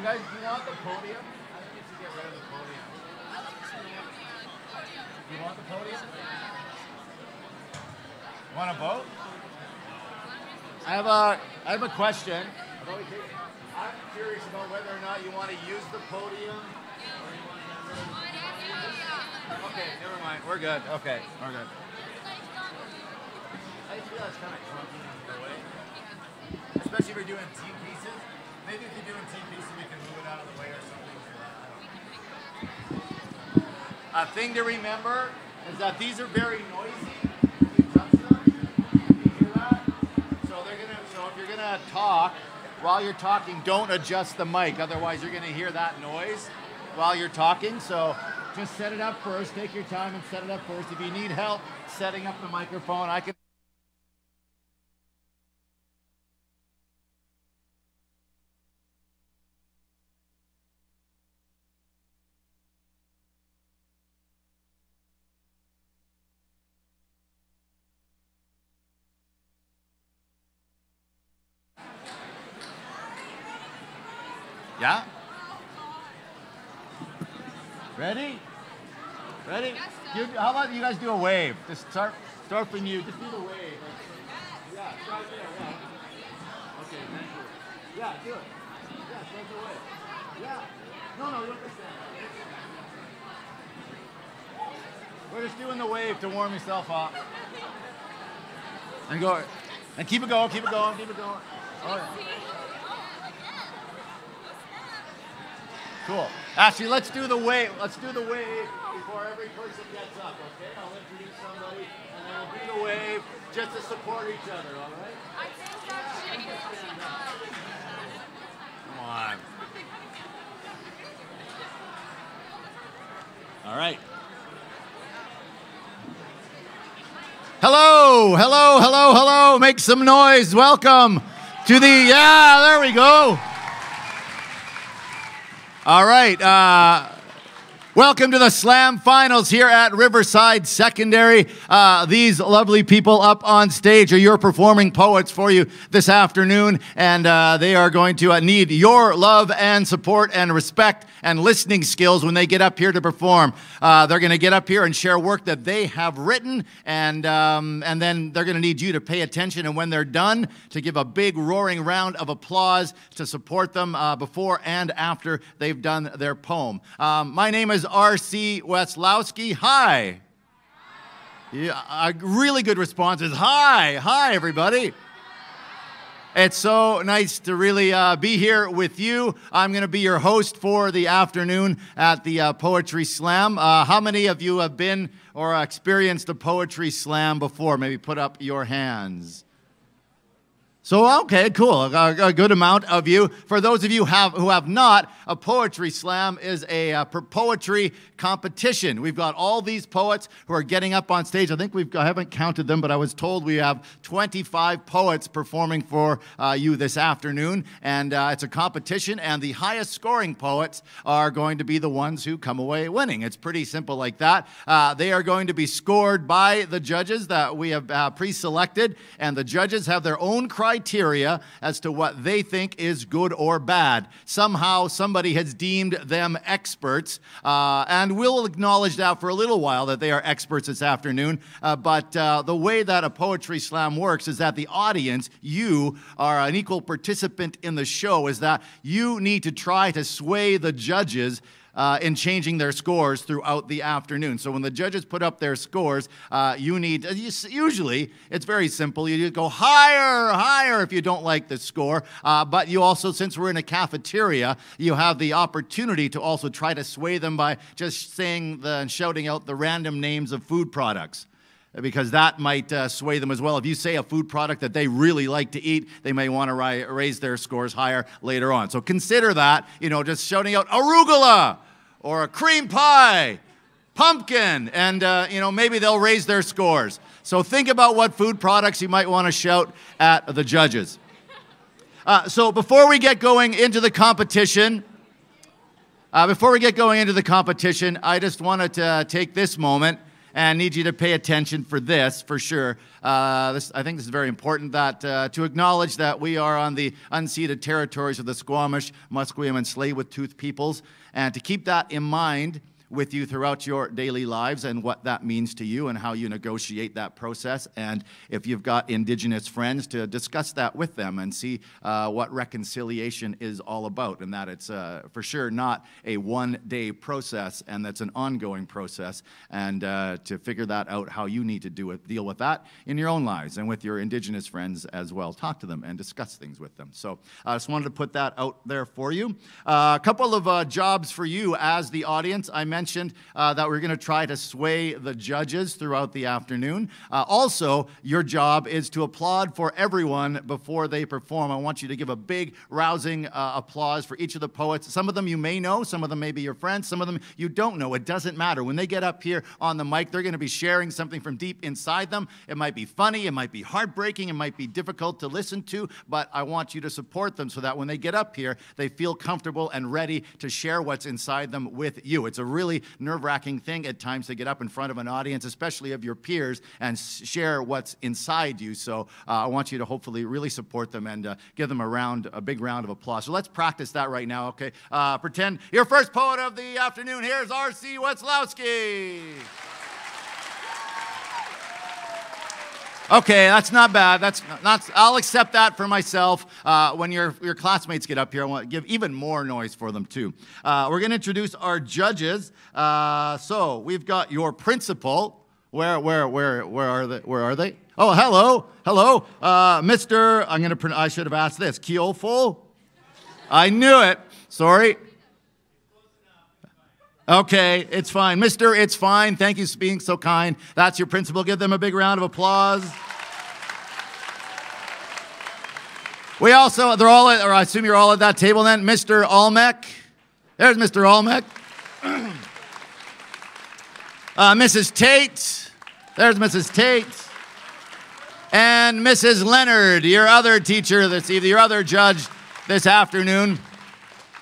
You guys, do you want the podium? I think you should get rid of the podium. You want the podium? Want a vote? I have a question. I'm curious about whether or not you want to use the podium or you want to get rid of the podium. Okay, never mind. We're good. Okay, we're good. I just feel that's kind of clunky in the way. Especially if you're doing team pieces. Maybe if you're doing team pieces, we can move it out of the way or something. A thing to remember is that these are very noisy. You touch them, you hear that? So if you're gonna talk, while you're talking, don't adjust the mic. Otherwise, you're gonna hear that noise while you're talking. So just set it up first. Take your time and set it up first. If you need help setting up the microphone, I can. Yeah? Ready? Ready? How about you guys do a wave? Just start from you. Just do the wave. Yeah, start there. Yeah. Okay, thank you. Yeah, do it. Yeah, start the wave. Yeah. No, you don't understand. We're just doing the wave to warm yourself up. And go. And keep it going, keep it going, keep it going. Oh, yeah. Cool. Actually, let's do the wave. Let's do the wave before every person gets up, okay? I'll introduce somebody, and then we'll do the wave just to support each other, all right? I think that's shady. Come on. All right. Hello, hello, hello, hello. Make some noise. Welcome to the, yeah, there we go. All right, welcome to the Slam Finals here at Riverside Secondary. These lovely people up on stage are your performing poets for you this afternoon, and they are going to need your love and support and respect and listening skills when they get up here to perform. They're going to get up here and share work that they have written, and then they're going to need you to pay attention, and when they're done, to give a big roaring round of applause to support them before and after they've done their poem. My name is R.C. Weslowski. Hi. Yeah, a really good response is hi. Hi, everybody. It's so nice to really be here with you. I'm going to be your host for the afternoon at the Poetry Slam. How many of you have been or experienced a Poetry Slam before? Maybe put up your hands. So, okay, cool. A good amount of you. For those of you who have not, a Poetry Slam is a poetry competition. We've got all these poets who are getting up on stage. I think I haven't counted them, but I was told we have 25 poets performing for you this afternoon. And it's a competition, and the highest scoring poets are going to be the ones who come away winning. It's pretty simple like that. They are going to be scored by the judges that we have pre-selected, and the judges have their own criteria as to what they think is good or bad. Somehow somebody has deemed them experts, and we'll acknowledge that for a little while that they are experts this afternoon, but the way that a Poetry Slam works is that the audience, you are an equal participant in the show, is that you need to try to sway the judges in changing their scores throughout the afternoon. So when the judges put up their scores, usually, it's very simple. You just go higher, higher if you don't like the score. But you also, since we're in a cafeteria, you have the opportunity to also try to sway them by just saying and shouting out the random names of food products, because that might sway them as well. If you say a food product that they really like to eat, they may want to raise their scores higher later on. So consider that, just shouting out arugula or a cream pie, pumpkin, and maybe they'll raise their scores. So think about what food products you might want to shout at the judges. So before we get going into the competition, I just wanted to take this moment and need you to pay attention for this, for sure. I think this is very important, that to acknowledge that we are on the unceded territories of the Squamish, Musqueam, and Tsleil-Waututh peoples, and to keep that in mind with you throughout your daily lives and what that means to you and how you negotiate that process. And if you've got Indigenous friends, to discuss that with them and see what reconciliation is all about, and that it's for sure not a one-day process, and that's an ongoing process, and to figure that out, how you need to deal with that in your own lives and with your Indigenous friends as well. Talk to them and discuss things with them. So I just wanted to put that out there for you. A couple of jobs for you as the audience. I mentioned that we're going to try to sway the judges throughout the afternoon. Also, your job is to applaud for everyone before they perform. I want you to give a big, rousing applause for each of the poets. Some of them you may know, some of them may be your friends, some of them you don't know. It doesn't matter. When they get up here on the mic, they're going to be sharing something from deep inside them. It might be funny, it might be heartbreaking, it might be difficult to listen to, but I want you to support them so that when they get up here, they feel comfortable and ready to share what's inside them with you. It's a really nerve-wracking thing at times to get up in front of an audience, especially of your peers, and share what's inside you. So I want you to hopefully really support them and give them a big round of applause. So let's practice that right now, okay? Pretend your first poet of the afternoon. Here's R.C. Wetzlowski. Okay, that's not bad. I'll accept that for myself. When your classmates get up here, I want to give even more noise for them too. We're going to introduce our judges. So we've got your principal. Where are they? Oh, hello, Mr. I should have asked this. Kiofo. I knew it. Sorry. Okay, it's fine. Mr. It's fine. Thank you for being so kind. That's your principal. Give them a big round of applause. We also, I assume you're all at that table then. Mr. Almec. There's Mr. Almec. Mrs. Tate. There's Mrs. Tate. And Mrs. Leonard, your other teacher this evening, your other judge this afternoon.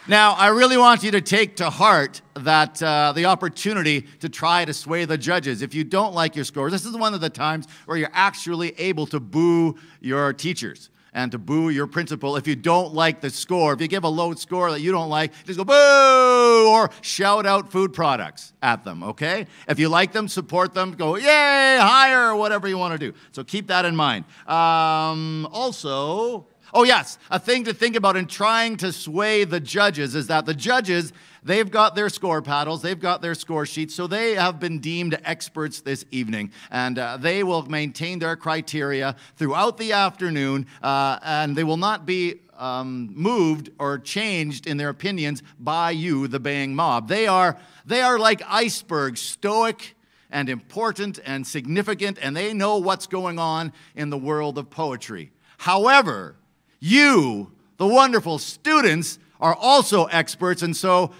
Now, I really want you to take to heart that the opportunity to try to sway the judges. If you don't like your scores, this is one of the times where you're actually able to boo your teachers and to boo your principal if you don't like the score. If you give a low score that you don't like, just go boo or shout out food products at them, okay? If you like them, support them, go yay, higher, or whatever you want to do. So keep that in mind. Also, oh yes, a thing to think about in trying to sway the judges is that the judges, they've got their score paddles, they've got their score sheets, so they have been deemed experts this evening, and they will maintain their criteria throughout the afternoon, and they will not be moved or changed in their opinions by you, the baying mob. They are like icebergs, stoic and important and significant, and they know what's going on in the world of poetry. However, you, the wonderful students, are also experts, and so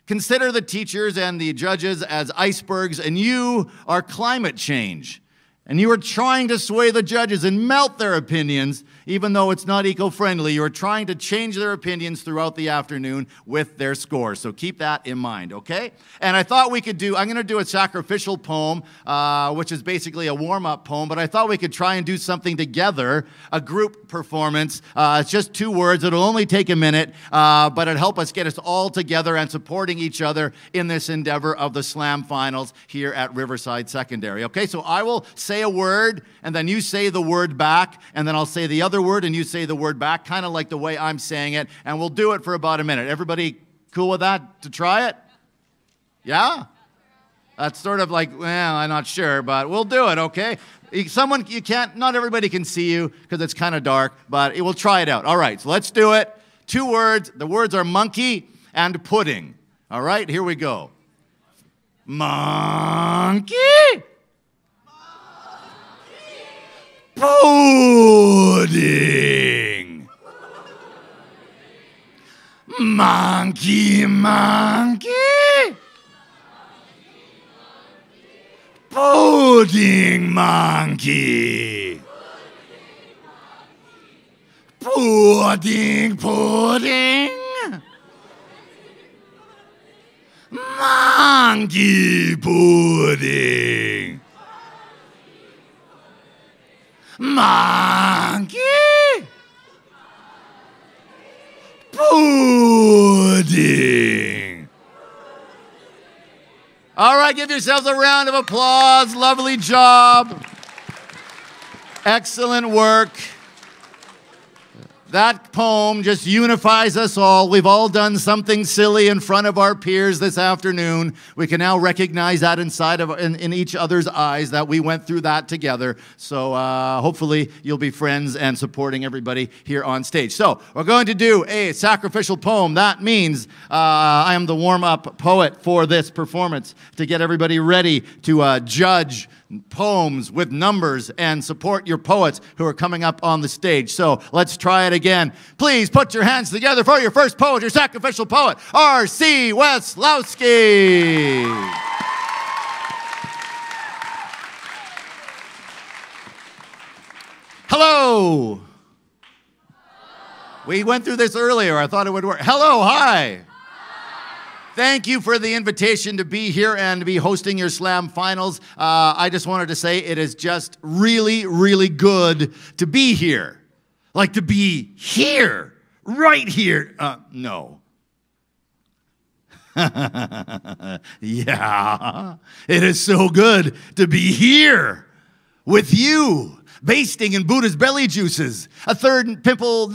consider the teachers and the judges as icebergs, and you are climate change. And you are trying to sway the judges and melt their opinions, even though it's not eco-friendly. You are trying to change their opinions throughout the afternoon with their scores. So keep that in mind, okay? And I thought we could I'm going to do a sacrificial poem, which is basically a warm-up poem, but I thought we could try and do something together, a group performance. It's just 2 words. It'll only take a minute, but it'll help us get us all together and supporting each other in this endeavor of the Slam Finals here at Riverside Secondary, okay? So I will say a word, and then you say the word back, and then I'll say the other word, and you say the word back, kind of like the way I'm saying it, and we'll do it for about a minute. Everybody cool with that to try it? Yeah? That's sort of like, well, I'm not sure, but we'll do it, okay? Not everybody can see you because it's kind of dark, but we'll try it out. All right, so let's do it. 2 words. The words are monkey and pudding. All right, here we go. Monkey. Pudding. Monkey, monkey. Pudding, monkey. Pudding, pudding. Monkey pudding. Monkey. Pudding. All right, give yourselves a round of applause. Lovely job. Excellent work. That poem just unifies us all. We've all done something silly in front of our peers this afternoon. We can now recognize that in each other's eyes that we went through that together. So hopefully you'll be friends and supporting everybody here on stage. So we're going to do a sacrificial poem. That means I am the warm-up poet for this performance to get everybody ready to judge poems with numbers and support your poets who are coming up on the stage. So let's try it again. Please put your hands together for your first poet, your sacrificial poet, R.C. Weslowski. Hello. We went through this earlier. I thought it would work. Hello, hi. Thank you for the invitation to be here and to be hosting your Slam Finals. I just wanted to say it is just really, really good to be here. Like to be here, right here. No. Yeah, it is so good to be here with you. Basting in Buddha's belly juices. A third pimple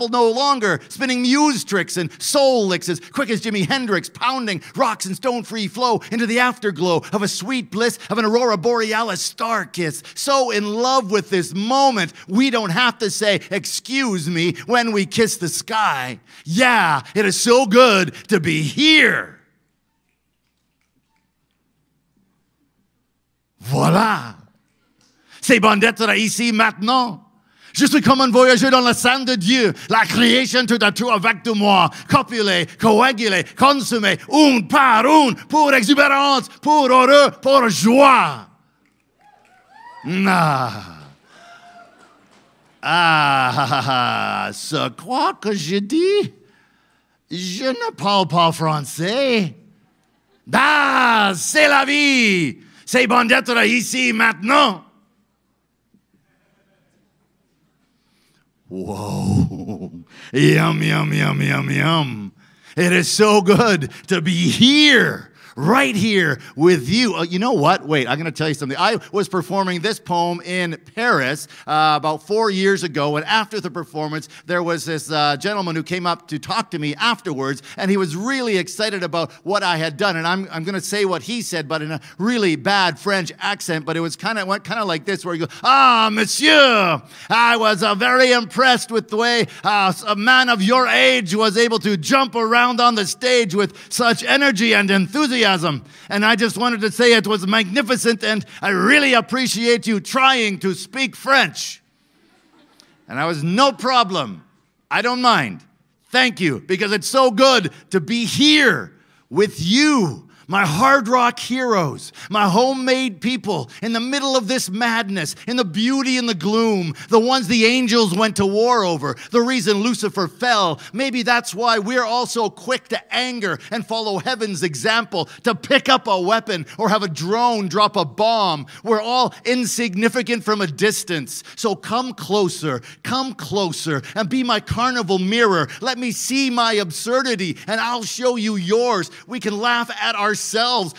no longer. Spinning muse tricks and soul licks as quick as Jimi Hendrix. Pounding rocks in stone-free flow into the afterglow of a sweet bliss of an aurora borealis star kiss. So in love with this moment, we don't have to say, excuse me, when we kiss the sky. Yeah, it is so good to be here. Voilà. C'est bon d'être ici maintenant. Je suis comme un voyageur dans le sang de Dieu. La création tout à tout avec de moi. Copuler, coaguler, consommer, une par une, pour exubérance, pour heureux, pour joie. C'est quoi que je dis? Je ne parle pas français. C'est la vie. C'est bon d'être ici maintenant. Whoa, yum, yum, yum, yum, yum. It is so good to be here, right here with you. You know what? Wait, I'm going to tell you something. I was performing this poem in Paris about 4 years ago, and after the performance, there was this gentleman who came up to talk to me afterwards, and he was really excited about what I had done. And I'm going to say what he said, but in a really bad French accent, but it was kind of like this, where you go, "Ah, monsieur, I was very impressed with the way a man of your age was able to jump around on the stage with such energy and enthusiasm. And I just wanted to say it was magnificent, and I really appreciate you trying to speak French." And I was, no problem. I don't mind. Thank you, because it's so good to be here with you. My hard rock heroes, my homemade people, in the middle of this madness, in the beauty and the gloom, the ones the angels went to war over, the reason Lucifer fell. Maybe that's why we're all so quick to anger and follow heaven's example, to pick up a weapon or have a drone drop a bomb. We're all insignificant from a distance. So come closer, and be my carnival mirror. Let me see my absurdity, and I'll show you yours. We can laugh at ourselves,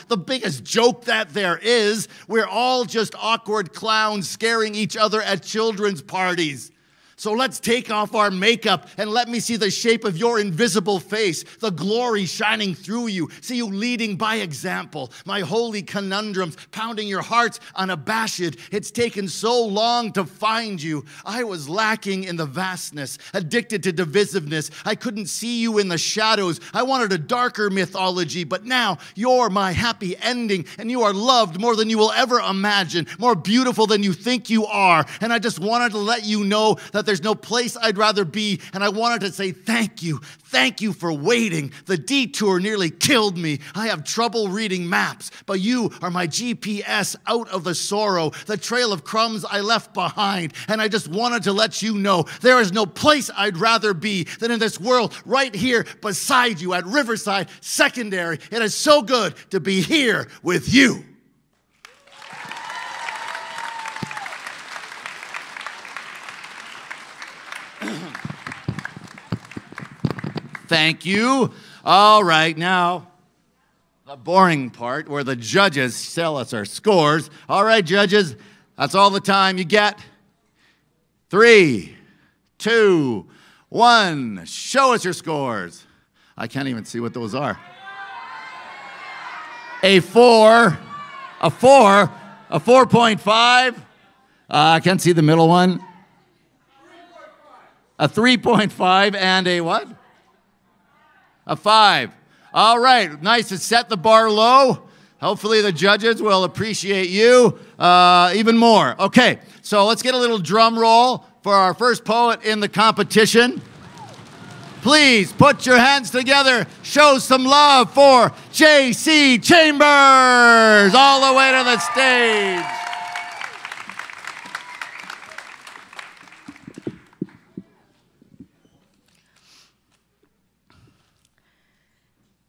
the biggest joke that there is. We're all just awkward clowns scaring each other at children's parties. So let's take off our makeup and let me see the shape of your invisible face, the glory shining through you, see you leading by example, my holy conundrums pounding your hearts unabashed. It's taken so long to find you. I was lacking in the vastness, addicted to divisiveness. I couldn't see you in the shadows. I wanted a darker mythology, but now you're my happy ending, and you are loved more than you will ever imagine, more beautiful than you think you are. And I just wanted to let you know that there's no place I'd rather be, and I wanted to say thank you. Thank you for waiting. The detour nearly killed me. I have trouble reading maps, but you are my GPS out of the sorrow, the trail of crumbs I left behind. And I just wanted to let you know there is no place I'd rather be than in this world right here beside you at Riverside Secondary. It is so good to be here with you. Thank you. All right, now the boring part where the judges tell us our scores. All right, judges, that's all the time you get. 3, 2, 1. Show us your scores. I can't even see what those are. A 4, a 4.5. I can't see the middle one. A 3.5 and a what? A 5. All right, nice to set the bar low. Hopefully the judges will appreciate you even more. Okay, so let's get a little drum roll for our first poet in the competition. Please put your hands together. Show some love for Jacy Chambers all the way to the stage.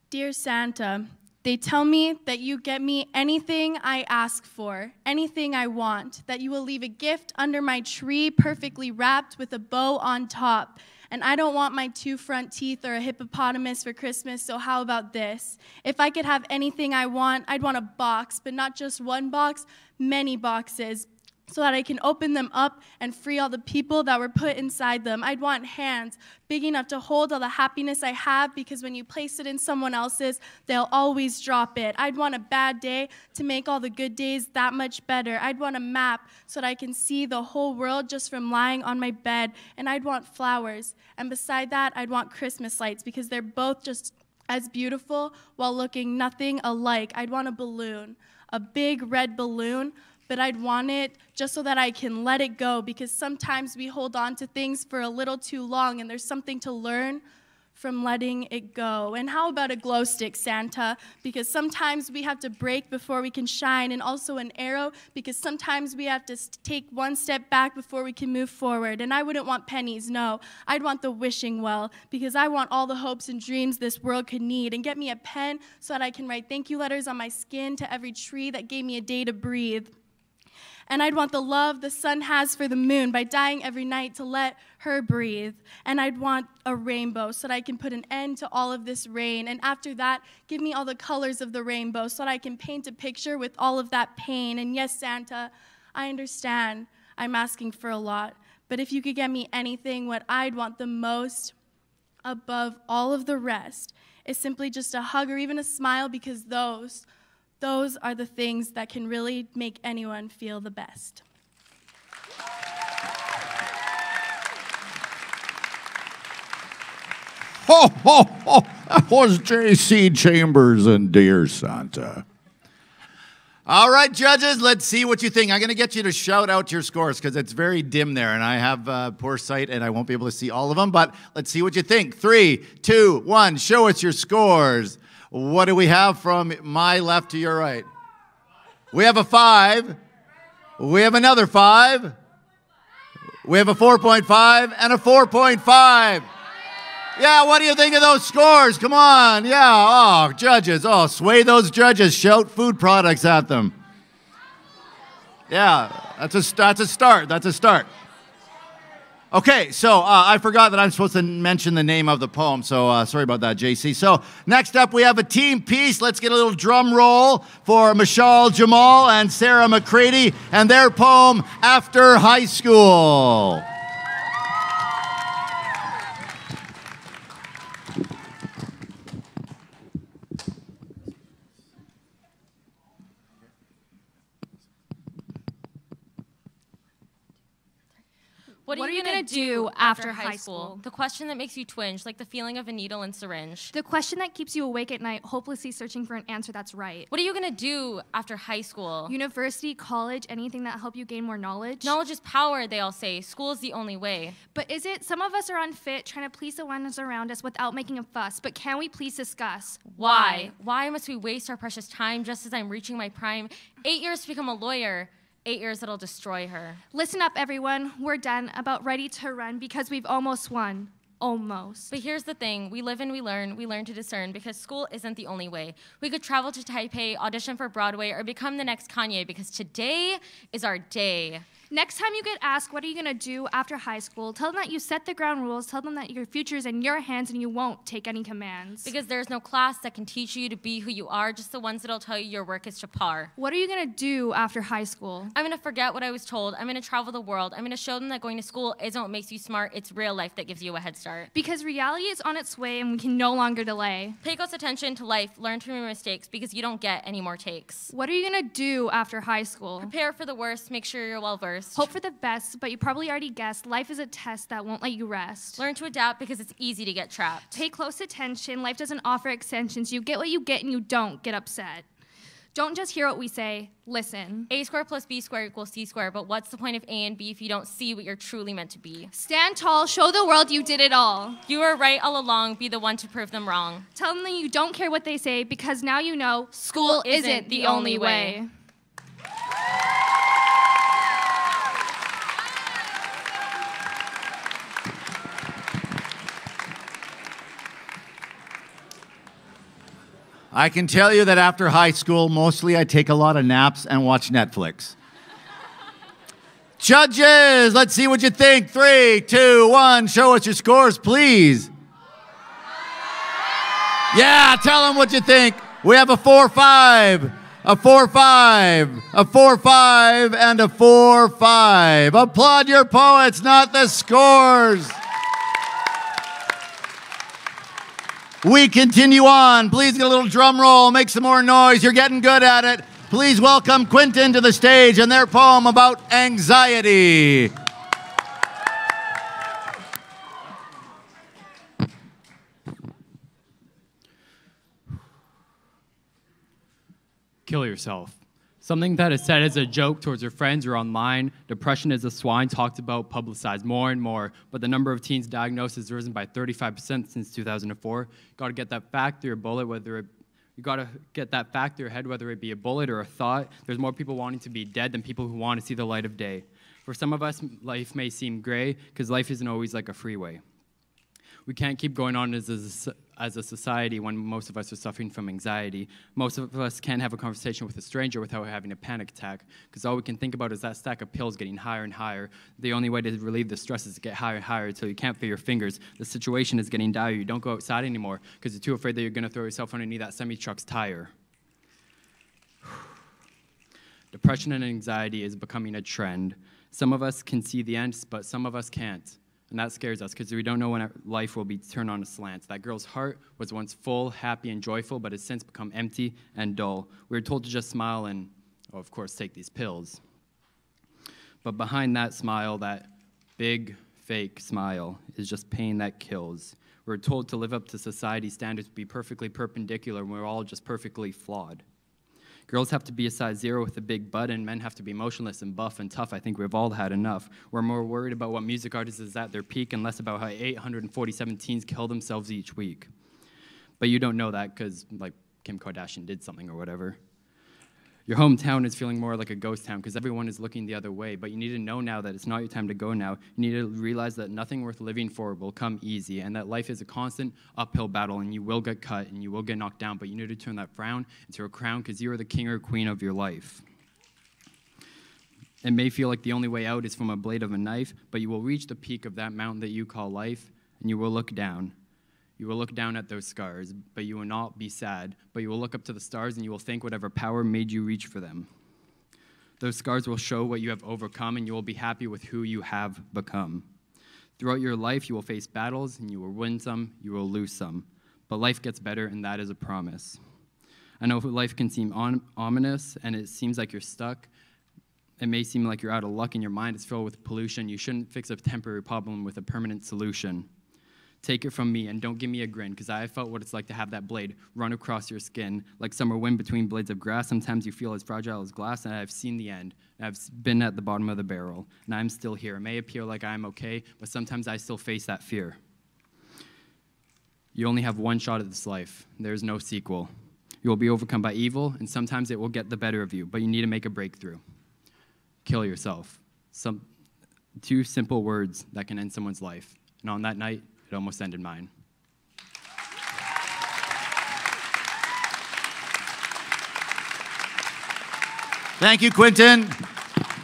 Dear Santa, they tell me that you get me anything I ask for, anything I want, that you will leave a gift under my tree perfectly wrapped with a bow on top. And I don't want my 2 front teeth or a hippopotamus for Christmas, so how about this? If I could have anything I want, I'd want a box, but not just one box, many boxes, so that I can open them up and free all the people that were put inside them. I'd want hands big enough to hold all the happiness I have, because when you place it in someone else's, they'll always drop it. I'd want a bad day to make all the good days that much better. I'd want a map so that I can see the whole world just from lying on my bed. And I'd want flowers. And beside that, I'd want Christmas lights, because they're both just as beautiful while looking nothing alike. I'd want a balloon, a big red balloon, but I'd want it just so that I can let it go, because sometimes we hold on to things for a little too long, and there's something to learn from letting it go. And how about a glow stick, Santa? Because sometimes we have to break before we can shine, and also an arrow, because sometimes we have to take one step back before we can move forward. And I wouldn't want pennies, no. I'd want the wishing well, because I want all the hopes and dreams this world could need. And get me a pen so that I can write thank you letters on my skin to every tree that gave me a day to breathe. And I'd want the love the sun has for the moon by dying every night to let her breathe. And I'd want a rainbow so that I can put an end to all of this rain. And after that, give me all the colors of the rainbow so that I can paint a picture with all of that pain. And yes, Santa, I understand I'm asking for a lot. But if you could get me anything, what I'd want the most above all of the rest is simply just a hug or even a smile, because those are the things that can really make anyone feel the best. Ho, ho, ho. That was Jacy Chambers and Dear Santa. All right, judges, let's see what you think. I'm going to get you to shout out your scores because it's very dim there, and I have poor sight, and I won't be able to see all of them, but let's see what you think. 3, 2, 1, show us your scores. What do we have from my left to your right? We have a 5. We have another 5. We have a 4.5 and a 4.5. Yeah, what do you think of those scores? Come on. Yeah, oh, judges. Oh, sway those judges. Shout food products at them. Yeah, that's a start. That's a start. Okay, so I forgot that I'm supposed to mention the name of the poem, so sorry about that, JC. So next up, we have a team piece. Let's get a little drum roll for Michelle Jamal and Sarah McCready and their poem, After High School. What are you going to do after high school? The question that makes you twinge, like the feeling of a needle and syringe. The question that keeps you awake at night, hopelessly searching for an answer that's right. What are you going to do after high school? University, college, anything that help you gain more knowledge. Knowledge is power, they all say. School is the only way. But is it? Some of us are unfit, trying to please the ones around us without making a fuss. But can we please discuss? Why? Why must we waste our precious time just as I'm reaching my prime? 8 years to become a lawyer. 8 years that'll destroy her. Listen up, everyone. We're done, about ready to run, because we've almost won. Almost. But here's the thing. We live and we learn to discern, because school isn't the only way. We could travel to Taipei, audition for Broadway, or become the next Kanye, because today is our day. Next time you get asked, what are you going to do after high school, tell them that you set the ground rules, tell them that your future is in your hands and you won't take any commands. Because there's no class that can teach you to be who you are, just the ones that'll tell you your work is to par. What are you going to do after high school? I'm going to forget what I was told. I'm going to travel the world. I'm going to show them that going to school isn't what makes you smart. It's real life that gives you a head start. Because reality is on its way and we can no longer delay. Pay close attention to life. Learn from your mistakes because you don't get any more takes. What are you going to do after high school? Prepare for the worst. Make sure you're well-versed. Hope for the best, but you probably already guessed life is a test that won't let you rest. Learn to adapt because it's easy to get trapped. Pay close attention. Life doesn't offer extensions. You get what you get and you don't get upset. Don't just hear what we say. Listen. A squared plus B squared equals C squared, but what's the point of A and B if you don't see what you're truly meant to be? Stand tall. Show the world you did it all. You were right all along. Be the one to prove them wrong. Tell them that you don't care what they say because now you know school isn't the only way. I can tell you that after high school, mostly I take a lot of naps and watch Netflix. Judges, let's see what you think. 3, 2, 1, show us your scores, please. Yeah, tell them what you think. We have a 4-5, a 4-5, a 4-5, and a 4-5. Applaud your poets, not the scores. We continue on. Please get a little drum roll, make some more noise. You're getting good at it. Please welcome Quinton to the stage and their poem about anxiety. Kill yourself. Something that is said as a joke towards your friends or online. Depression is a swine talked about, publicized more and more, but the number of teens diagnosed has risen by 35% since 2004. Got to get that fact through your bullet, you got to get that fact through your head, whether it be a bullet or a thought. There's more people wanting to be dead than people who want to see the light of day. For some of us, life may seem gray because life isn't always like a freeway. We can't keep going on as a society when most of us are suffering from anxiety. Most of us can't have a conversation with a stranger without having a panic attack, because all we can think about is that stack of pills getting higher and higher. The only way to relieve the stress is to get higher and higher until you can't feel your fingers. The situation is getting dire. You don't go outside anymore because you're too afraid that you're going to throw yourself underneath that semi-truck's tire. Depression and anxiety is becoming a trend. Some of us can see the end, but some of us can't. And that scares us because we don't know when our life will be turned on a slant. That girl's heart was once full, happy, and joyful, but has since become empty and dull. We were told to just smile and, oh, of course, take these pills. But behind that smile, that big, fake smile, is just pain that kills. We're told to live up to society's standards, be perfectly perpendicular, and we're all just perfectly flawed. Girls have to be a size 0 with a big butt, and men have to be motionless and buff and tough. I think we've all had enough. We're more worried about what music artist is at their peak and less about how 847 teens kill themselves each week. But you don't know that because, like, Kim Kardashian did something or whatever. Your hometown is feeling more like a ghost town because everyone is looking the other way, but you need to know now that it's not your time to go now. You need to realize that nothing worth living for will come easy, and that life is a constant uphill battle, and you will get cut, and you will get knocked down, but you need to turn that frown into a crown because you are the king or queen of your life. It may feel like the only way out is from a blade of a knife, but you will reach the peak of that mountain that you call life, and you will look down. You will look down at those scars, but you will not be sad. But you will look up to the stars, and you will thank whatever power made you reach for them. Those scars will show what you have overcome, and you will be happy with who you have become. Throughout your life, you will face battles, and you will win some, you will lose some. But life gets better, and that is a promise. I know life can seem ominous, and it seems like you're stuck. It may seem like you're out of luck, and your mind is filled with pollution. You shouldn't fix a temporary problem with a permanent solution. Take it from me, and don't give me a grin, because I have felt what it's like to have that blade run across your skin. Like summer wind between blades of grass, sometimes you feel as fragile as glass, and I've seen the end. I've been at the bottom of the barrel, and I'm still here. It may appear like I'm okay, but sometimes I still face that fear. You only have one shot at this life. There's no sequel. You will be overcome by evil, and sometimes it will get the better of you, but you need to make a breakthrough. Kill yourself. Two simple words that can end someone's life. And on that night, it almost ended mine. Thank you, Quinton.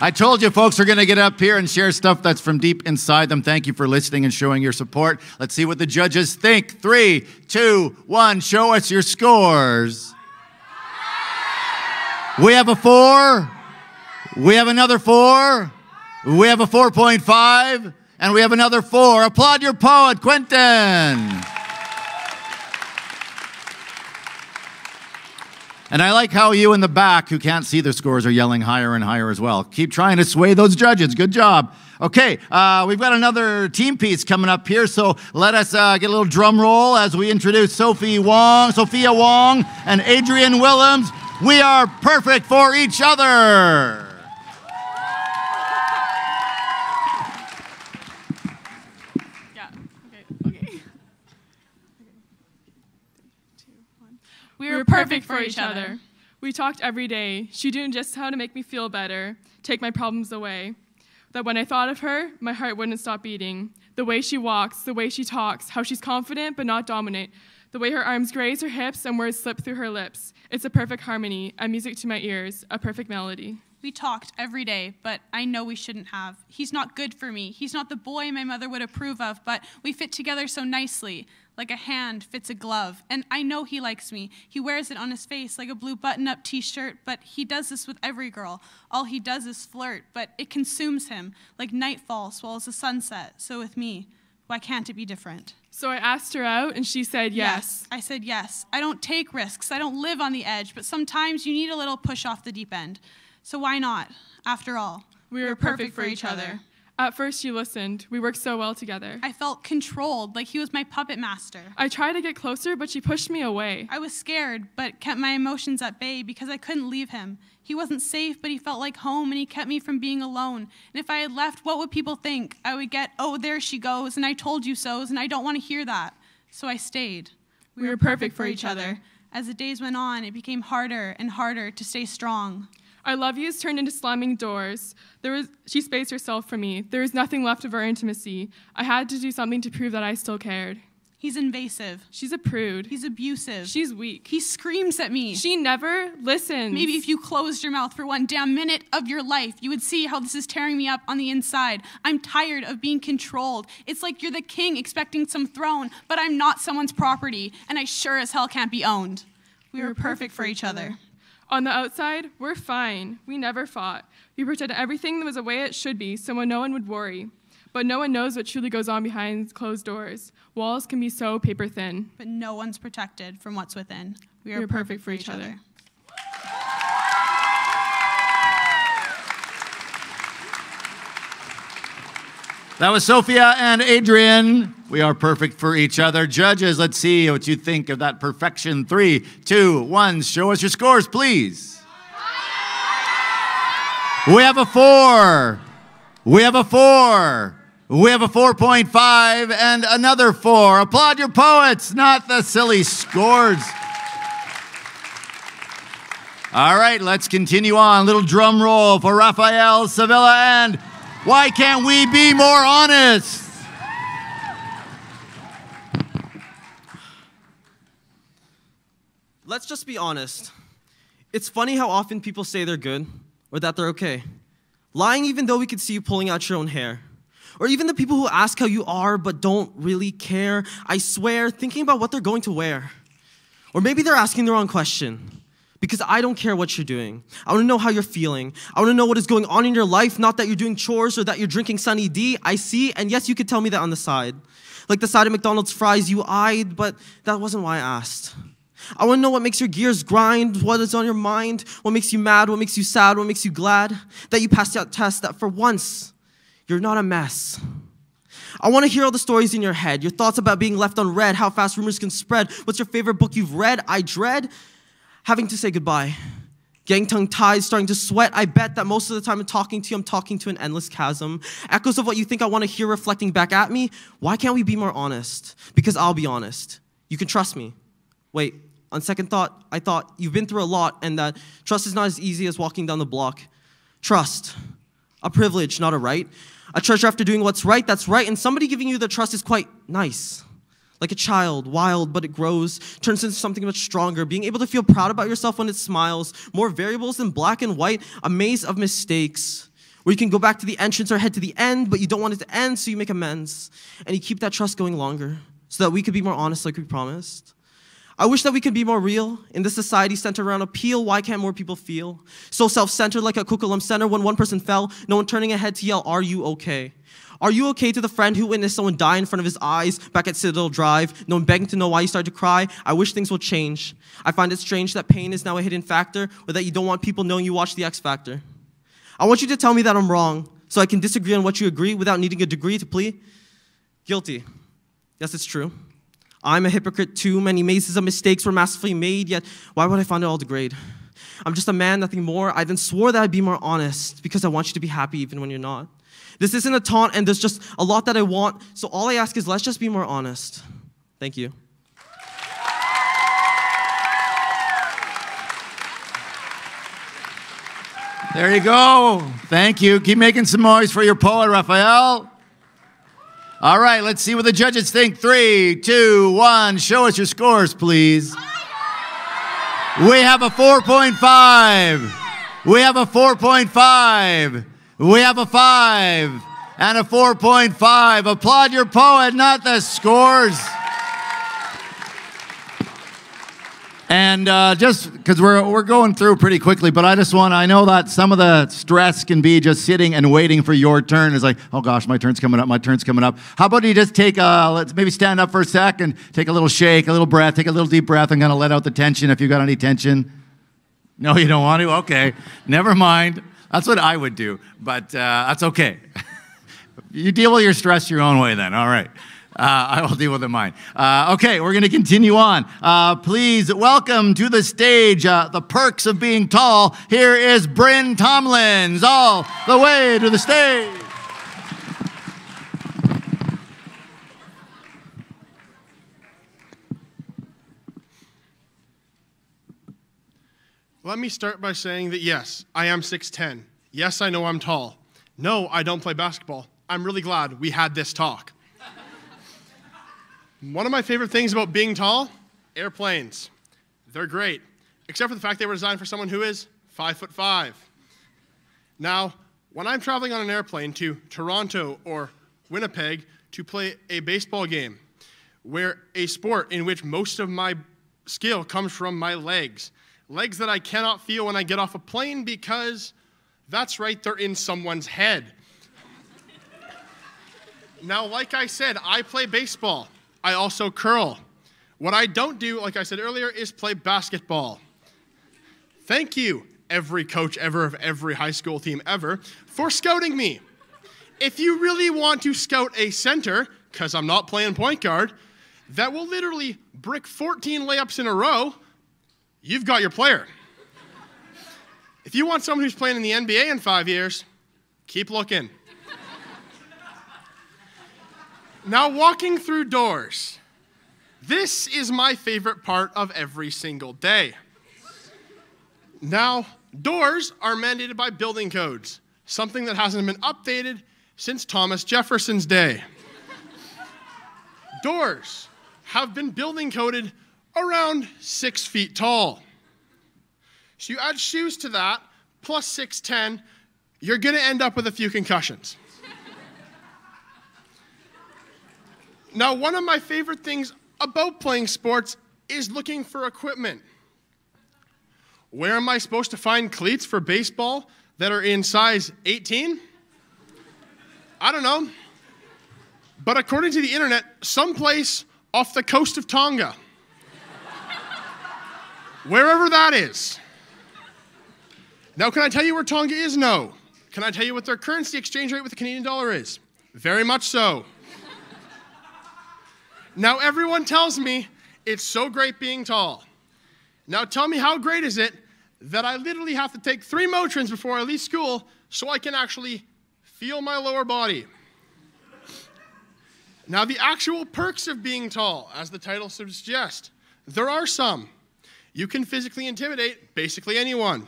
I told you folks are going to get up here and share stuff that's from deep inside them. Thank you for listening and showing your support. Let's see what the judges think. 3, 2, 1. Show us your scores. We have a 4. We have another 4. We have a 4.5. And we have another 4. Applaud your poet, Quinton. And I like how you in the back, who can't see the scores, are yelling higher and higher as well. Keep trying to sway those judges. Good job. Okay, we've got another team piece coming up here, so let us get a little drum roll as we introduce Sophia Wong, and Adrian Willems. We are perfect for each other. We were perfect for each other. We talked every day. She knew just how to make me feel better, take my problems away. That when I thought of her, my heart wouldn't stop beating. The way she walks, the way she talks, how she's confident but not dominant. The way her arms graze her hips and words slip through her lips. It's a perfect harmony, a music to my ears, a perfect melody. We talked every day, but I know we shouldn't have. He's not good for me. He's not the boy my mother would approve of, but we fit together so nicely, like a hand fits a glove. And I know he likes me. He wears it on his face like a blue button-up t-shirt, but he does this with every girl. All he does is flirt, but it consumes him, like nightfall swallows the sunset. So with me, why can't it be different? So I asked her out, and she said yes. I said yes. I don't take risks. I don't live on the edge, but sometimes you need a little push off the deep end. So why not? After all, we were perfect for each other. At first, she listened. We worked so well together. I felt controlled, like he was my puppet master. I tried to get closer, but she pushed me away. I was scared, but kept my emotions at bay because I couldn't leave him. He wasn't safe, but he felt like home, and he kept me from being alone. And if I had left, what would people think? I would get, oh, there she goes, and I told you so's, and I don't want to hear that. So I stayed. We were perfect for each other. As the days went on, it became harder and harder to stay strong. Our love yous turned into slamming doors. She spaced herself from me. There was nothing left of our intimacy. I had to do something to prove that I still cared. He's invasive. She's a prude. He's abusive. She's weak. He screams at me. She never listens. Maybe if you closed your mouth for one damn minute of your life, you would see how this is tearing me up on the inside. I'm tired of being controlled. It's like you're the king expecting some throne, but I'm not someone's property, and I sure as hell can't be owned. We were perfect for each other. On the outside, we're fine. We never fought. We pretended everything was the way it should be so no one would worry. But no one knows what truly goes on behind closed doors. Walls can be so paper thin. But no one's protected from what's within. We are perfect for each other. That was Sophia and Adrian. We are perfect for each other. Judges, let's see what you think of that perfection. 3, 2, 1. Show us your scores, please. We have a 4. We have a 4. We have a 4.5 and another 4. Applaud your poets, not the silly scores. All right, let's continue on. Little drum roll for Rafael Sevilla and Why Can't We Be More Honest? Let's just be honest. It's funny how often people say they're good or that they're okay. Lying even though we could see you pulling out your own hair. Or even the people who ask how you are but don't really care. I swear, thinking about what they're going to wear. Or maybe they're asking the wrong question. Because I don't care what you're doing. I want to know how you're feeling. I want to know what is going on in your life, not that you're doing chores or that you're drinking Sunny D. I see, and yes, you could tell me that on the side. Like the side of McDonald's fries you eyed, but that wasn't why I asked. I want to know what makes your gears grind, what is on your mind, what makes you mad, what makes you sad, what makes you glad, that you passed that test, that for once, you're not a mess. I want to hear all the stories in your head, your thoughts about being left unread, how fast rumors can spread, what's your favorite book you've read. I dread having to say goodbye, getting tongue-tied, starting to sweat. I bet that most of the time I'm talking to an endless chasm. Echoes of what you think I want to hear reflecting back at me. Why can't we be more honest? Because I'll be honest. You can trust me. Wait, on second thought, I thought you've been through a lot and that trust is not as easy as walking down the block. Trust, a privilege, not a right. A treasure after doing what's right, that's right. And somebody giving you the trust is quite nice. Like a child, wild, but it grows, turns into something much stronger, being able to feel proud about yourself when it smiles, more variables than black and white, a maze of mistakes. Where you can go back to the entrance or head to the end, but you don't want it to end, so you make amends. And you keep that trust going longer so that we could be more honest like we promised. I wish that we could be more real. In this society centered around appeal, why can't more people feel? So self-centered like a Kukulum Center, when one person fell, no one turning ahead to yell, "Are you okay?" Are you okay to the friend who witnessed someone die in front of his eyes back at Citadel Drive, no one begging to know why you started to cry? I wish things will change. I find it strange that pain is now a hidden factor, or that you don't want people knowing you watch The X Factor. I want you to tell me that I'm wrong, so I can disagree on what you agree without needing a degree to plead guilty. Yes, it's true. I'm a hypocrite too. Many mazes of mistakes were masterfully made, yet why would I find it all degrade? I'm just a man, nothing more. I then swore that I'd be more honest, because I want you to be happy even when you're not. This isn't a taunt, and there's just a lot that I want, so all I ask is let's just be more honest. Thank you. There you go. Thank you. Keep making some noise for your poet, Rafael. All right, let's see what the judges think. 3, 2, 1. Show us your scores, please. We have a 4.5. We have a 4.5. We have a 5 and a 4.5. Applaud your poet, not the scores. And just because we're going through pretty quickly, but I know that some of the stress can be just sitting and waiting for your turn. It's like, oh gosh, my turn's coming up, my turn's coming up. How about you just take let's maybe stand up for a sec and take a little shake, a little breath, take a little deep breath and kind of let out the tension if you've got any tension. No, you don't want to? Okay, never mind. That's what I would do, but that's okay. You deal with your stress your own way then, all right. I will deal with it mine. Okay, we're going to continue on. Please welcome to the stage the perks of being tall. Here is Brynn Tomlin, all the way to the stage. Let me start by saying that yes, I am 6'10". Yes, I know I'm tall. No, I don't play basketball. I'm really glad we had this talk. One of my favorite things about being tall, airplanes. They're great, except for the fact they were designed for someone who is 5'5". Now, when I'm traveling on an airplane to Toronto or Winnipeg to play a baseball game, where a sport in which most of my skill comes from my legs that I cannot feel when I get off a plane because, that's right, they're in someone's head. Now, like I said, I play baseball. I also curl. What I don't do, like I said earlier, is play basketball. Thank you, every coach ever of every high school team ever, for scouting me. If you really want to scout a center, because I'm not playing point guard, that will literally brick 14 layups in a row, you've got your player. If you want someone who's playing in the NBA in 5 years, keep looking. Now, walking through doors. This is my favorite part of every single day. Now, doors are mandated by building codes, something that hasn't been updated since Thomas Jefferson's day. Doors have been building coded around 6 feet tall. So you add shoes to that, plus 6'10", you're gonna end up with a few concussions. Now, one of my favorite things about playing sports is looking for equipment. Where am I supposed to find cleats for baseball that are in size 18? I don't know. But according to the internet, someplace off the coast of Tonga. Wherever that is. Now, can I tell you where Tonga is? No. Can I tell you what their currency exchange rate with the Canadian dollar is? Very much so. Now, everyone tells me it's so great being tall. Now, tell me how great is it that I literally have to take 3 Motrins before I leave school so I can actually feel my lower body. Now, the actual perks of being tall, as the title suggests, there are some. You can physically intimidate basically anyone,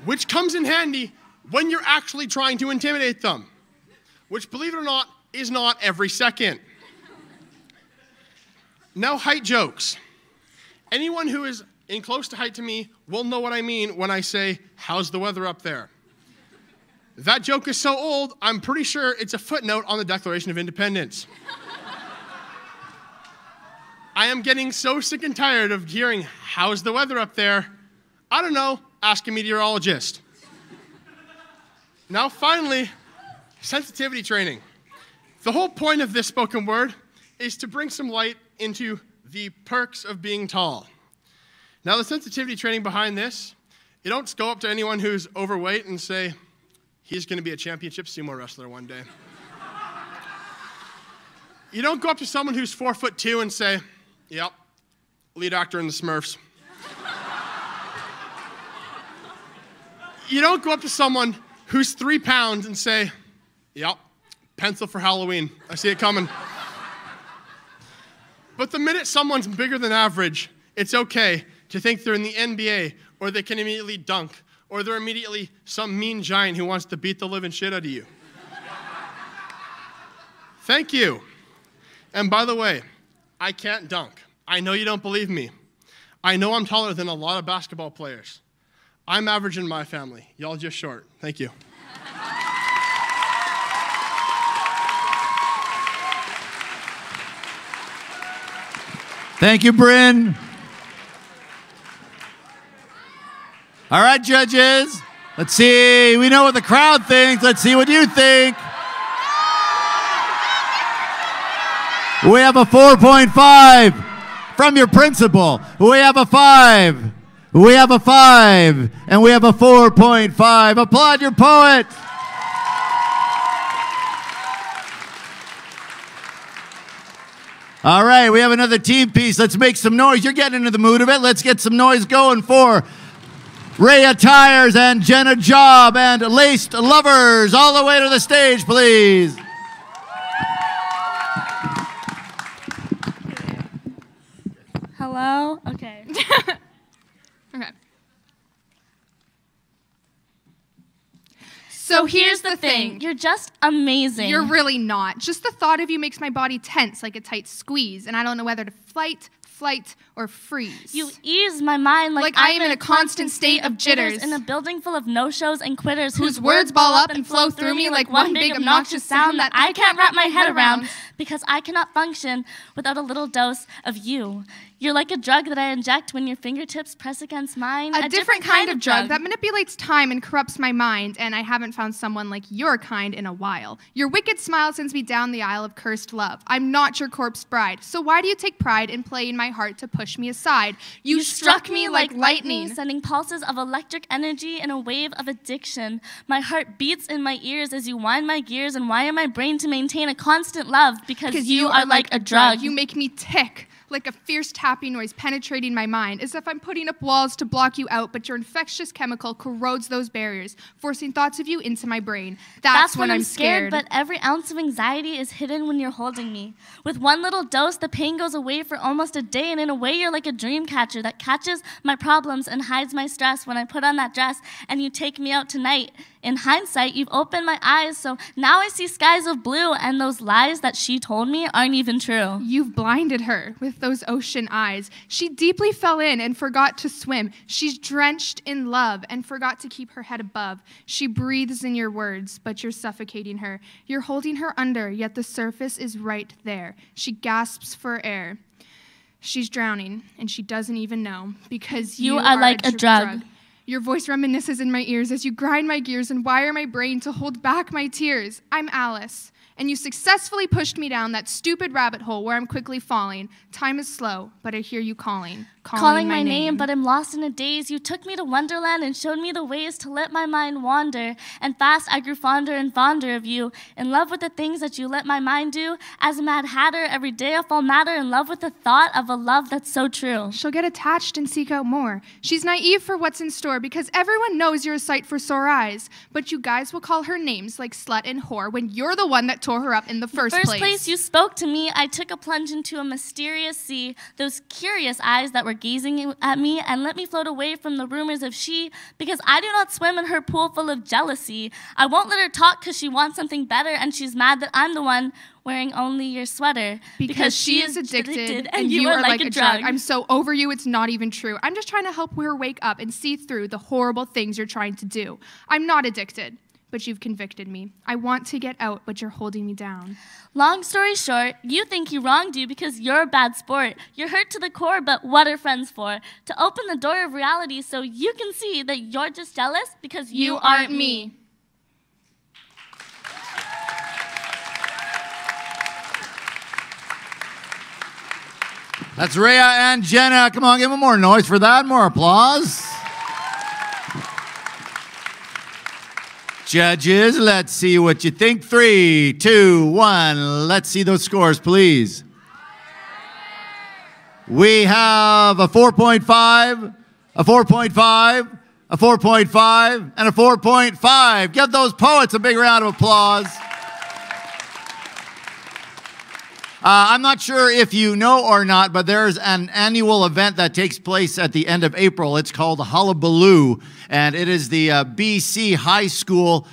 which comes in handy when you're actually trying to intimidate them, which, believe it or not, is not every second. Now, height jokes. Anyone who is in close to height to me will know what I mean when I say, how's the weather up there? That joke is so old, I'm pretty sure it's a footnote on the Declaration of Independence. I am getting so sick and tired of hearing, how's the weather up there? I don't know, ask a meteorologist. Now finally, sensitivity training. The whole point of this spoken word is to bring some light into the perks of being tall. Now the sensitivity training behind this, you don't just go up to anyone who's overweight and say, he's gonna be a championship sumo wrestler one day. You don't go up to someone who's 4'2" and say, yep, lead actor in the Smurfs. You don't go up to someone who's 3 pounds and say, yep, pencil for Halloween. I see it coming. But the minute someone's bigger than average, it's okay to think they're in the NBA, or they can immediately dunk, or they're immediately some mean giant who wants to beat the living shit out of you. Thank you. And by the way, I can't dunk. I know you don't believe me. I know I'm taller than a lot of basketball players. I'm average in my family. Y'all just short. Thank you. Thank you, Brynn. All right, judges. Let's see. We know what the crowd thinks. Let's see what you think. We have a 4.5 from your principal. We have a 5. We have a 5. And we have a 4.5. Applaud your poet. All right, we have another team piece. Let's make some noise. You're getting into the mood of it. Let's get some noise going for Rhea Tires and Jenna Job and Laced Lovers. All the way to the stage, please. Hello? Okay. Okay. So here's the thing. You're just amazing. You're really not. Just the thought of you makes my body tense like a tight squeeze, and I don't know whether to flight, or freeze. You ease my mind like I am in a constant state of jitters. In a building full of no-shows and quitters whose words ball up and flow through me like one big obnoxious sound that I can't wrap my head around. Because I cannot function without a little dose of you. You're like a drug that I inject when your fingertips press against mine. A different kind of drug that manipulates time and corrupts my mind, and I haven't found someone like your kind in a while. Your wicked smile sends me down the aisle of cursed love. I'm not your corpse bride, so why do you take pride in playing my heart to push me aside? You struck me like lightning, sending pulses of electric energy in a wave of addiction. My heart beats in my ears as you wind my gears and wire my brain to maintain a constant love. Because you are like a drug. You make me tick like a fierce tapping noise penetrating my mind, as if I'm putting up walls to block you out, but your infectious chemical corrodes those barriers, forcing thoughts of you into my brain. That's when I'm scared. But every ounce of anxiety is hidden when you're holding me. With one little dose, the pain goes away for almost a day, and in a way, you're like a dream catcher that catches my problems and hides my stress when I put on that dress and you take me out tonight. In hindsight, you've opened my eyes, so now I see skies of blue, and those lies that she told me aren't even true. You've blinded her with those ocean eyes. She deeply fell in and forgot to swim. She's drenched in love and forgot to keep her head above. She breathes in your words, but you're suffocating her. You're holding her under, yet the surface is right there. She gasps for air. She's drowning, and she doesn't even know, because you are like a drug. Your voice reminisces in my ears as you grind my gears and wire my brain to hold back my tears. I'm Alice, and you successfully pushed me down that stupid rabbit hole where I'm quickly falling. Time is slow, but I hear you calling my name, but I'm lost in a daze. You took me to Wonderland and showed me the ways to let my mind wander. And fast I grew fonder and fonder of you, in love with the things that you let my mind do. As a mad hatter, every day I fall madder in love with the thought of a love that's so true. She'll get attached and seek out more. She's naive for what's in store because everyone knows you're a sight for sore eyes. But you guys will call her names like slut and whore when you're the one that tore her up in the first place. First place you spoke to me, I took a plunge into a mysterious sea. Those curious eyes that were gazing at me and let me float away from the rumors of she, because I do not swim in her pool full of jealousy. I won't let her talk because she wants something better, and she's mad that I'm the one wearing only your sweater. Because she is addicted and you are like a drug. I'm so over you, it's not even true. I'm just trying to help her wake up and see through the horrible things you're trying to do. I'm not addicted. but you've convicted me. I want to get out, but you're holding me down. Long story short, you think he wronged you because you're a bad sport. You're hurt to the core, but what are friends for? To open the door of reality so you can see that you're just jealous because you aren't me. That's Rhea and Jenna. Come on, give them more noise for that, more applause. Judges, let's see what you think. 3, 2, 1. Let's see those scores, please. We have a 4.5, a 4.5, a 4.5, and a 4.5. Give those poets a big round of applause. I'm not sure if you know or not, but there's an annual event that takes place at the end of April. It's called Hullabaloo, and it is the BC High School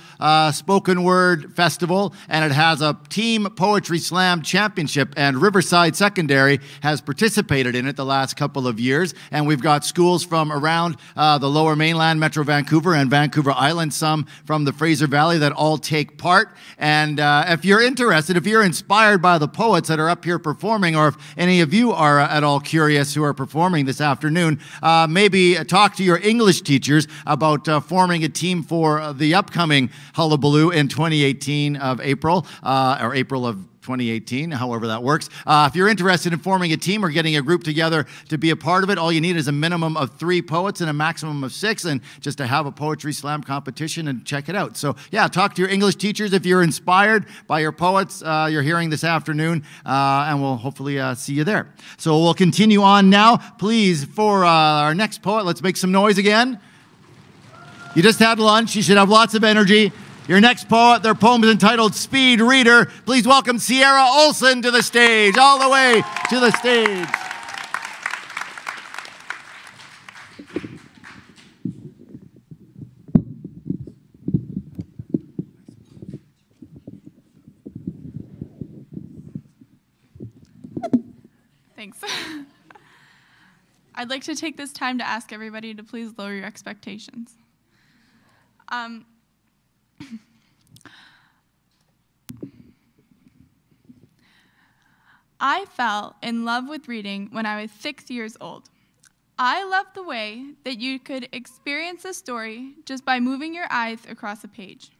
Spoken Word Festival, and it has a Team Poetry Slam Championship, and Riverside Secondary has participated in it the last couple of years, and we've got schools from around the Lower Mainland, Metro Vancouver, and Vancouver Island, some from the Fraser Valley that all take part. And if you're interested, if you're inspired by the poets that are up here performing, or if any of you are at all curious who are performing this afternoon, maybe talk to your English teachers about forming a team for the upcoming Hullabaloo in 2018 of April, or April of 2018, however that works. If you're interested in forming a team or getting a group together to be a part of it, all you need is a minimum of 3 poets and a maximum of 6, and just to have a poetry slam competition and check it out. So yeah, talk to your English teachers if you're inspired by your poets you're hearing this afternoon, and we'll hopefully see you there. So we'll continue on now. Please, for our next poet, let's make some noise again. You just had lunch. You should have lots of energy. Your next poet, their poem is entitled Speed Reader. Please welcome Sierra Olson to the stage, all the way to the stage. Thanks. I'd like to take this time to ask everybody to please lower your expectations. I fell in love with reading when I was 6 years old. I loved the way that you could experience a story just by moving your eyes across a page.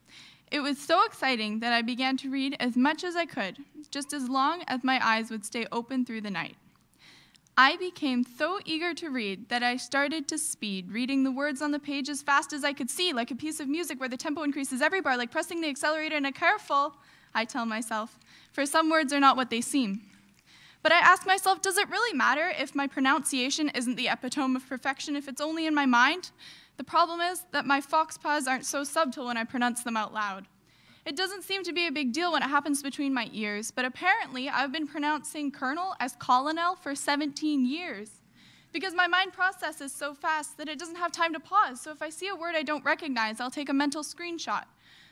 It was so exciting that I began to read as much as I could, just as long as my eyes would stay open through the night. I became so eager to read that I started to speed, reading the words on the page as fast as I could see, like a piece of music where the tempo increases every bar, like pressing the accelerator in a car full, I tell myself, for some words are not what they seem. But I ask myself, does it really matter if my pronunciation isn't the epitome of perfection if it's only in my mind? The problem is that my fox paws aren't so subtle when I pronounce them out loud. It doesn't seem to be a big deal when it happens between my ears, but apparently I've been pronouncing colonel as colonel for 17 years. Because my mind processes so fast that it doesn't have time to pause, so if I see a word I don't recognize, I'll take a mental screenshot.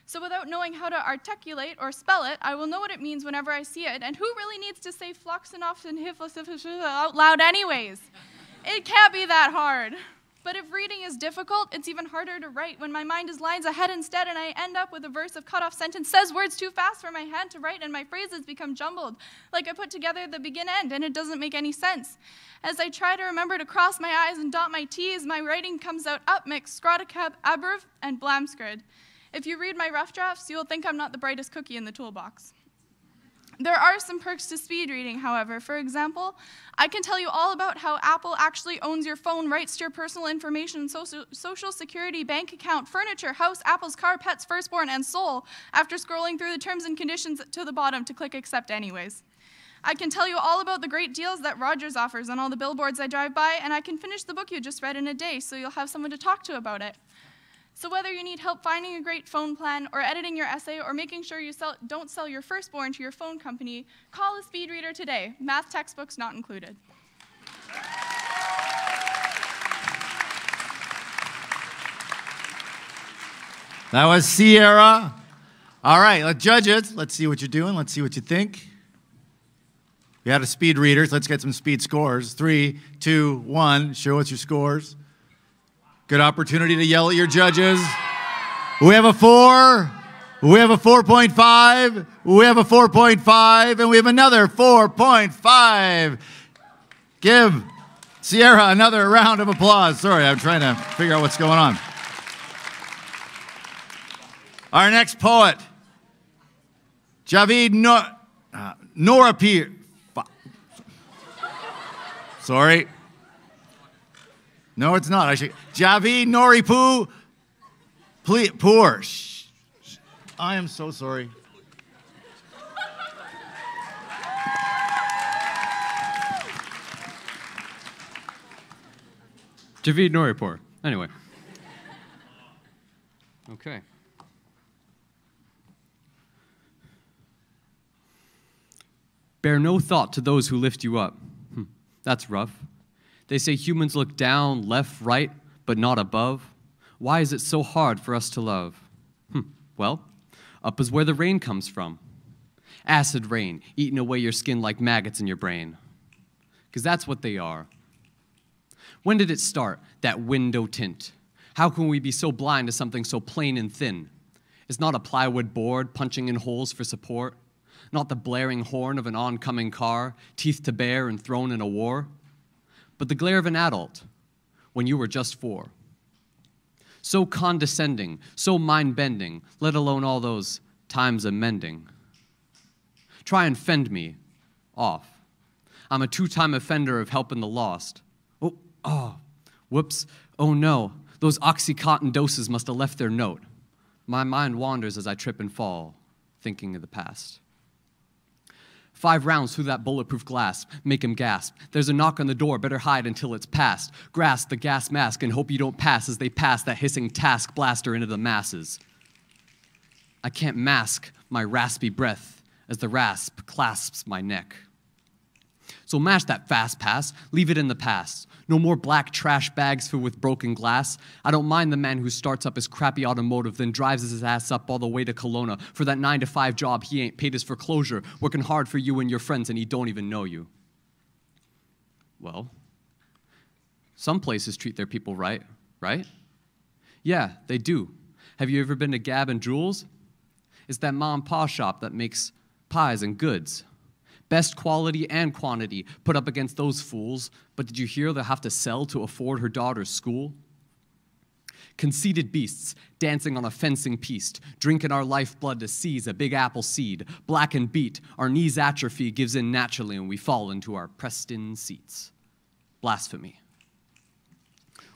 So without knowing how to articulate or spell it, I will know what it means whenever I see it, and who really needs to say floxenoff and hiflus out loud anyways? It can't be that hard. But if reading is difficult, it's even harder to write when my mind is lines ahead instead, and I end up with a verse of cut-off sentence, says words too fast for my hand to write, and my phrases become jumbled, like I put together the begin-end, and it doesn't make any sense. As I try to remember to cross my I's and dot my T's, my writing comes out upmix, scroticab, aberv, and blamskrid. If you read my rough drafts, you will think I'm not the brightest cookie in the toolbox. There are some perks to speed reading, however. For example, I can tell you all about how Apple actually owns your phone, rights to your personal information, social security, bank account, furniture, house, Apple's car, pets, firstborn, and soul, after scrolling through the terms and conditions to the bottom to click accept anyways. I can tell you all about the great deals that Rogers offers on all the billboards I drive by, and I can finish the book you just read in a day, so you'll have someone to talk to about it. So whether you need help finding a great phone plan, or editing your essay, or making sure you don't sell your firstborn to your phone company, call a speed reader today. Math textbooks not included. That was Sierra. All right, judges, let's see what you're doing. Let's see what you think. We had a speed readers. Let's get some speed scores. 3, 2, 1. Show us your scores. Good opportunity to yell at your judges. We have a 4. We have a 4.5. We have a 4.5. And we have another 4.5. Give Sierra another round of applause. Sorry, I'm trying to figure out what's going on. Our next poet, Javid Nori. Sorry. No, it's not. Javid Nori Poor. I am so sorry. Javid Nori. Anyway. Okay. Bear no thought to those who lift you up. That's rough. They say humans look down, left, right, but not above. Why is it so hard for us to love? Well, up is where the rain comes from. Acid rain, eating away your skin like maggots in your brain. Because that's what they are. When did it start, that window tint? How can we be so blind to something so plain and thin? It's not a plywood board punching in holes for support. Not the blaring horn of an oncoming car, teeth to bare and thrown in a war. But the glare of an adult, when you were just 4. So condescending, so mind-bending, let alone all those times amending. Try and fend me off. I'm a 2-time offender of helping the lost. Whoops, oh no, those Oxycontin doses must have left their note. My mind wanders as I trip and fall, thinking of the past. 5 rounds through that bulletproof glass, make him gasp. There's a knock on the door, better hide until it's past. Grasp the gas mask and hope you don't pass as they pass that hissing task blaster into the masses. I can't mask my raspy breath as the rasp clasps my neck. So mash that fast pass, leave it in the past. No more black trash bags filled with broken glass. I don't mind the man who starts up his crappy automotive, then drives his ass up all the way to Kelowna for that 9-to-5 job he ain't paid his foreclosure, working hard for you and your friends and he don't even know you. Well, some places treat their people right? Yeah, they do. Have you ever been to Gab and Jules? It's that mom and pa shop that makes pies and goods. Best quality and quantity put up against those fools, but did you hear they'll have to sell to afford her daughter's school? Conceited beasts, dancing on a fencing piste, drinking our lifeblood to seize a big apple seed, black and beat, our knees atrophy gives in naturally and we fall into our pressed-in seats. Blasphemy.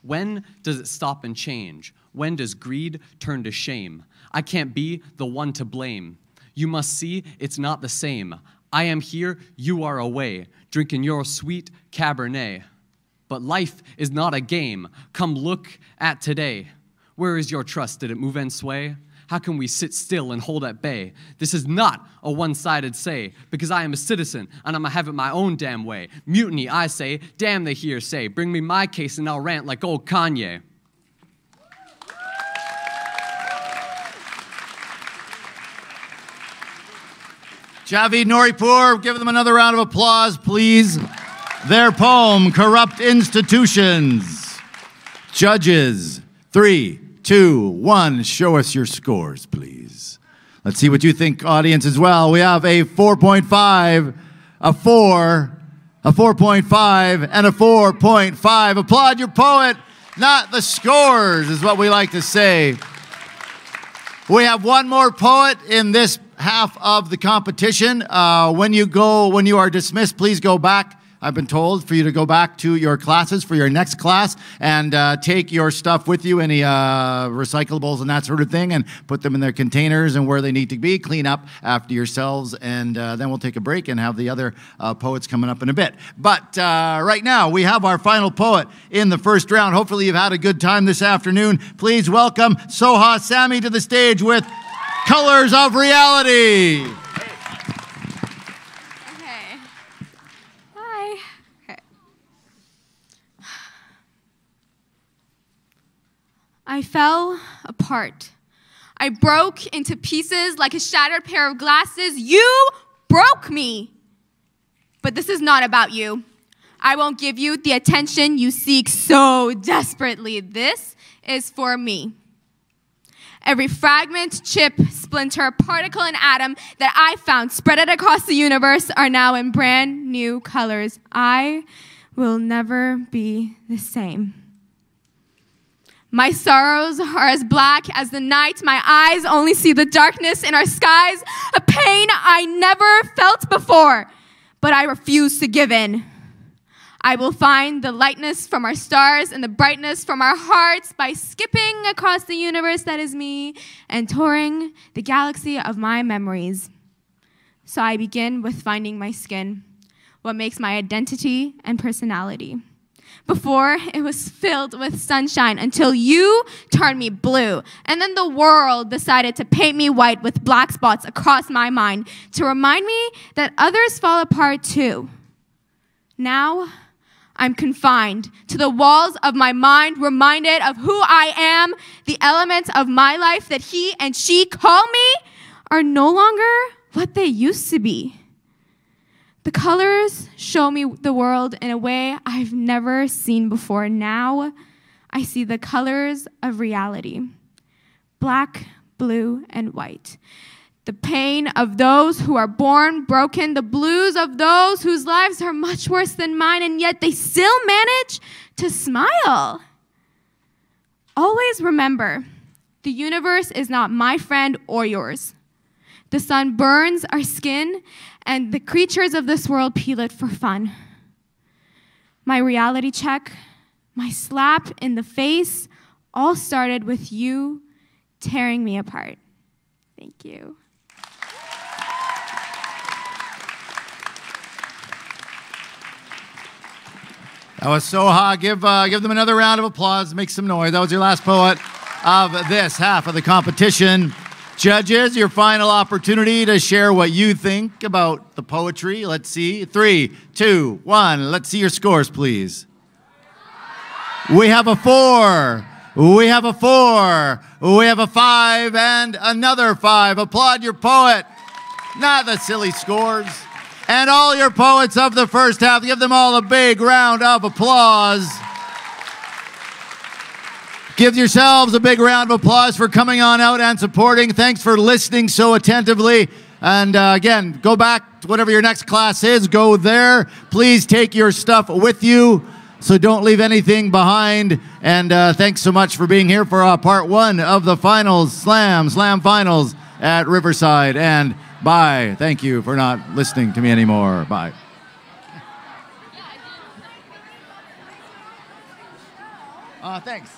When does it stop and change? When does greed turn to shame? I can't be the one to blame. You must see it's not the same. I am here, you are away, drinking your sweet Cabernet. But life is not a game. Come look at today. Where is your trust? Did it move and sway? How can we sit still and hold at bay? This is not a one-sided say, because I am a citizen, and I'ma have it my own damn way. Mutiny, I say, damn the hearsay. Bring me my case and I'll rant like old Kanye. Javid Nori, give them another round of applause, please. Their poem, Corrupt Institutions. Judges, 3, 2, 1. Show us your scores, please. Let's see what you think, audience, as well. We have a 4.5, a 4, a 4.5, and a 4.5. Applaud your poet, not the scores, is what we like to say. We have one more poet in this half of the competition. When you are dismissed, please go back. I've been told for you to go back to your classes for your next class and take your stuff with you, any recyclables and that sort of thing, and put them in their containers and where they need to be. Clean up after yourselves, and then we'll take a break and have the other poets coming up in a bit. But right now, we have our final poet in the first round. Hopefully you've had a good time this afternoon. Please welcome Soha Sami to the stage with Colors of Reality. I fell apart. I broke into pieces like a shattered pair of glasses. You broke me. But this is not about you. I won't give you the attention you seek so desperately. This is for me. Every fragment, chip, splinter, particle, and atom that I found spread out across the universe are now in brand new colors. I will never be the same. My sorrows are as black as the night. My eyes only see the darkness in our skies, a pain I never felt before, but I refuse to give in. I will find the lightness from our stars and the brightness from our hearts by skipping across the universe that is me and touring the galaxy of my memories. So I begin with finding my skin, what makes my identity and personality. Before, it was filled with sunshine until you turned me blue. And then the world decided to paint me white with black spots across my mind to remind me that others fall apart too. Now, I'm confined to the walls of my mind, reminded of who I am. The elements of my life that he and she call me are no longer what they used to be. The colors show me the world in a way I've never seen before. Now I see the colors of reality: black, blue, and white. The pain of those who are born broken, the blues of those whose lives are much worse than mine, and yet they still manage to smile. Always remember, the universe is not my friend or yours. The sun burns our skin, and the creatures of this world peel it for fun. My reality check, my slap in the face, all started with you tearing me apart. Thank you. That was so hot. Give them another round of applause. Make some noise. That was your last poet of this half of the competition. Judges, your final opportunity to share what you think about the poetry. Let's see. 3, 2, 1. Let's see your scores, please. We have a 4. We have a 4. We have a 5 and another 5. Applaud your poet. Not the silly scores. And all your poets of the first half, give them all a big round of applause. Give yourselves a big round of applause for coming on out and supporting. Thanks for listening so attentively. And again, go back to whatever your next class is. Go there. Please take your stuff with you, so don't leave anything behind. And thanks so much for being here for part 1 of the finals, Slam Finals at Riverside. And bye. Thank you for not listening to me anymore. Bye. Thanks.